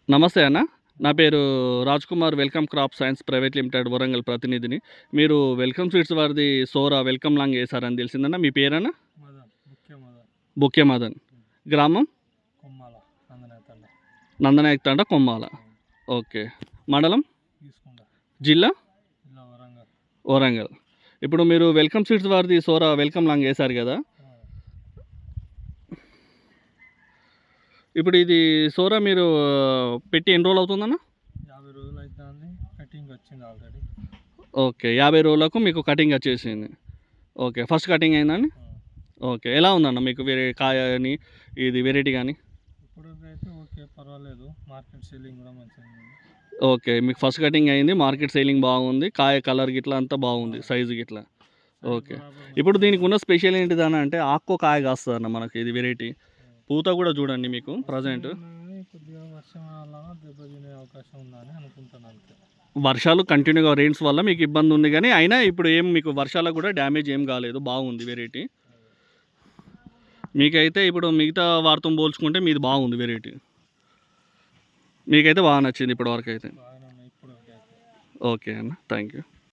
నమస్తే అన్న. నా పేరు Rajkumar Welcome Crop Science Private Limited Warangal ప్రతినిధిని. మీరు వెల్కమ్ సీడ్స్ వారిది సోరా వెల్కమ్ లాంగ్ ఏసారని తెలిసిందన్న. మీ పేరన్న? మదన్, ముఖ్య మదన్. బుక్కె మదన్. గ్రామం? కొమ్మాల, నందనాయతండ. నందనాయక్ తండ, కొమ్మాల. ఓకే. మండలం? తీసుకుంటా. జిల్లా? జిల్లా వరంగల్. వరంగల్. ఇప్పుడు మీరు వెల్కమ్ సీడ్స్ వారిది సోరా వెల్కమ్ లాంగ్ ఏసారు కదా! ఇప్పుడు ఇది సోరా మీరు పెట్టి ఎన్ని రోజులు అవుతుందన్న? 50 రోజులు అవుతుంది. కటింగ్ వచ్చింది ఆల్రెడీ. ఓకే. 50 రోజులకు మీకు కటింగ్ వచ్చేసింది. ఓకే. ఫస్ట్ కటింగ్ అయిందండి? ఓకే. ఎలా ఉందన్న మీకు వేరే కాయ అని ఇది వెరైటీ కానీ? ఇప్పుడైతే ఓకే, పర్వాలేదు. మార్కెట్ సేలింగ్ కూడా మంచిగా ఉంది. ఓకే. మీకు ఫస్ట్ కటింగ్ అయింది, మార్కెట్ సేలింగ్ బాగుంది, కాయ కలర్ గిట్లా అంతా బాగుంది, సైజు గిట్లా. ఓకే. ఇప్పుడు దీనికి ఉన్న స్పెషల్ ఏంటిదన్న అంటే ఆక్కో కాయ కాస్తుందన్న మనకి ఇది వెరైటీ. పూత కూడా చూడండి మీకు ప్రజెంట్. కొద్దిగా వర్షం వల్ల దెబ్బతినే అవకాశం ఉందని అనుకుంటున్నాను అంతే. వర్షాలు కంటిన్యూగా రెయిన్స్ వల్ల మీకు ఇబ్బంది ఉంది కానీ అయినా ఇప్పుడు ఏం మీకు వర్షాలకు కూడా డ్యామేజ్ ఏం కాలేదు, బాగుంది వెరైటీ. మీకైతే ఇప్పుడు మిగతా వారితో పోల్చుకుంటే మీది బాగుంది వెరైటీ. మీకైతే బాగా నచ్చింది ఇప్పటివరకు అయితే. ఇప్పుడు ఓకే అన్న, థ్యాంక్ యూ.